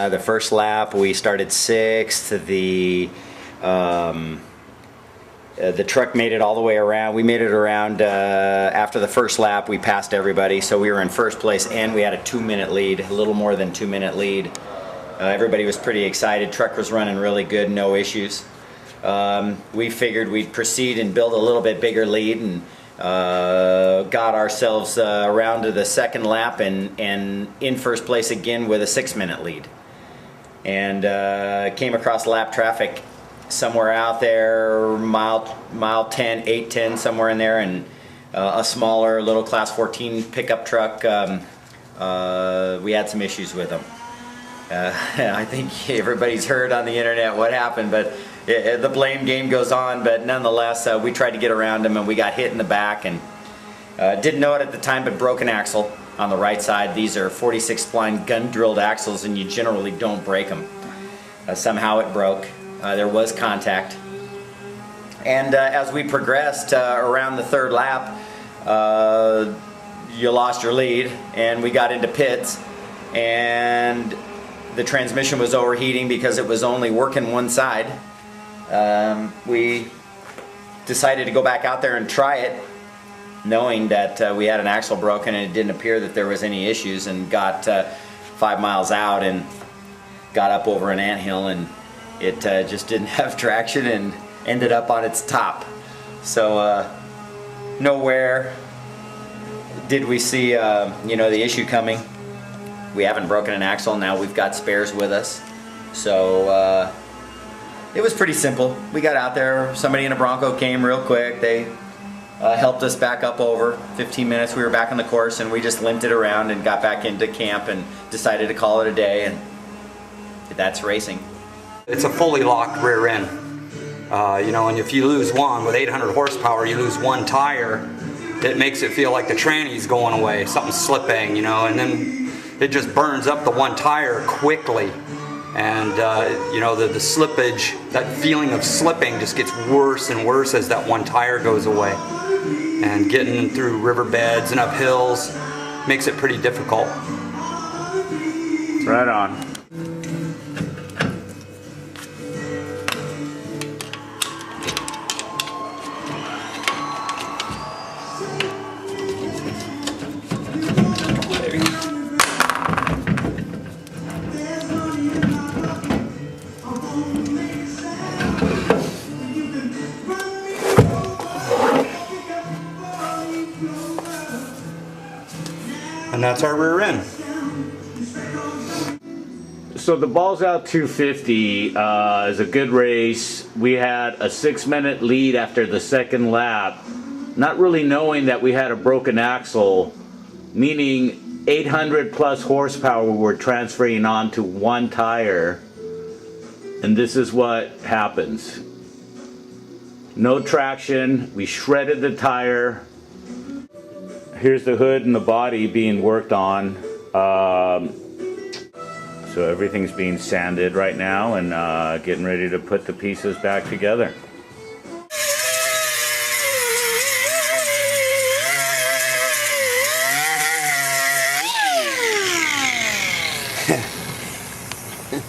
The first lap we started 6th. The truck made it all the way around. We made it around after the first lap. We passed everybody, so we were in first place, and we had a 2-minute lead, a little more than 2-minute lead. Everybody was pretty excited. Truck was running really good, no issues. We figured we'd proceed and build a little bit bigger lead, and got ourselves around to the second lap and in first place again with a 6-minute lead. And came across lap traffic somewhere out there, mile 10, 8-10, somewhere in there, and a smaller little class 14 pickup truck. We had some issues with them. I think everybody's heard on the internet what happened, but the blame game goes on. But nonetheless, we tried to get around them, and we got hit in the back, and didn't know it at the time, but broken axle on the right side. These are 46 spline gun drilled axles, and you generally don't break them. Somehow it broke. There was contact, and as we progressed around the third lap, you lost your lead, and we got into pits, and the transmission was overheating because it was only working one side. We decided to go back out there and try it, knowing that we had an axle broken, and it didn't appear that there was any issues, and got 5 miles out and got up over an anthill, and it just didn't have traction and ended up on its top. So nowhere did we see the issue coming. We haven't broken an axle. Now we've got spares with us, so it was pretty simple. We got out there, somebody in a Bronco came real quick. They helped us back up over 15 minutes. We were back on the course, and we just limped it around and got back into camp and decided to call it a day, and that's racing. It's a fully locked rear end. And if you lose one with 800 horsepower, you lose one tire, it makes it feel like the tranny's going away, something's slipping, and then it just burns up the one tire quickly. And the slippage, that feeling of slipping just gets worse and worse as that one tire goes away. And getting through riverbeds and up hills makes it pretty difficult. Right on. And that's our rear end. So the Balls Out 250 is a good race. We had a 6-minute lead after the second lap, not really knowing that we had a broken axle, meaning 800 plus horsepower we were transferring onto one tire, and this is what happens. No traction, we shredded the tire. Here's the hood and the body being worked on. So everything's being sanded right now, and getting ready to put the pieces back together.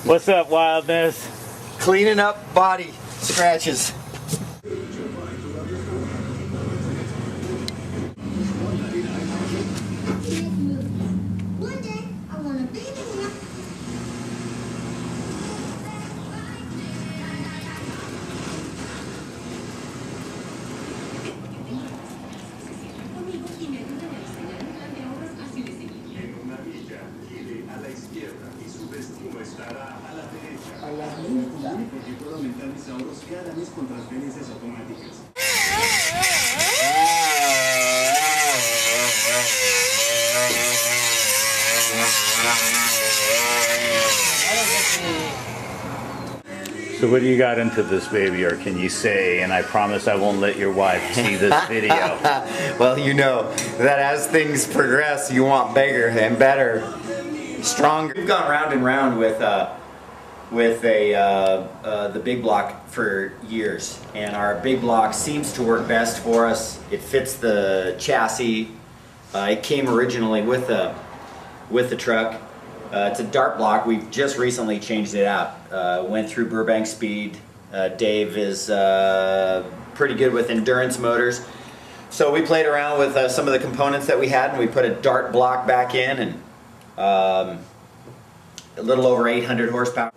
What's up, Wildness? Cleaning up body scratches. A la derecha, porque puedo aumentar mis ahorros cada mes con transferencias automáticas. So what do you got into this baby, or can you say, and I promise I won't let your wife see this video? Well, you know that as things progress, you want bigger and better, stronger. We've gone round and round with the big block for years, and our big block seems to work best for us. It fits the chassis. It came originally with the truck. It's a dart block. We've just recently changed it out. Went through Burbank Speed. Dave is pretty good with endurance motors. So we played around with some of the components that we had, and we put a dart block back in, and a little over 800 horsepower.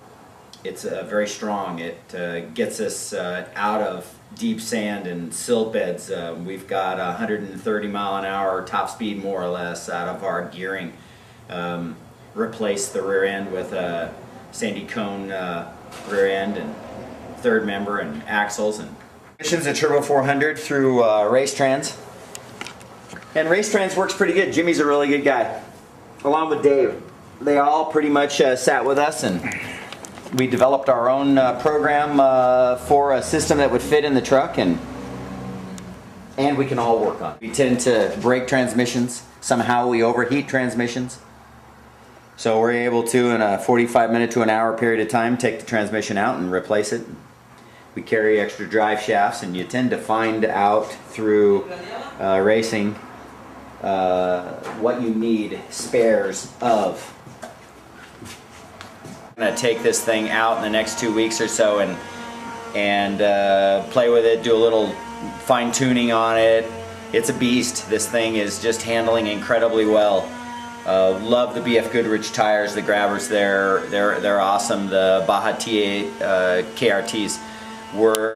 It's very strong. It gets us out of deep sand and silt beds. We've got 130 mile an hour top speed more or less out of our gearing. Replaced the rear end with a sandy cone rear end and third member and axles. And missions a Turbo 400 through Racetrans. And Racetrans works pretty good. Jimmy's a really good guy, along with Dave. They all pretty much sat with us, and we developed our own program for a system that would fit in the truck, and we can all work on it. We tend to break transmissions. Somehow we overheat transmissions. So we're able to, in a 45-minute to an hour period of time, take the transmission out and replace it. We carry extra drive shafts, and you tend to find out through racing what you need spares of. I'm going to take this thing out in the next 2 weeks or so and play with it, do a little fine-tuning on it. It's a beast. This thing is just handling incredibly well. Love the BF Goodrich tires, the grabbers there. They're awesome. The Baja TA KRTs were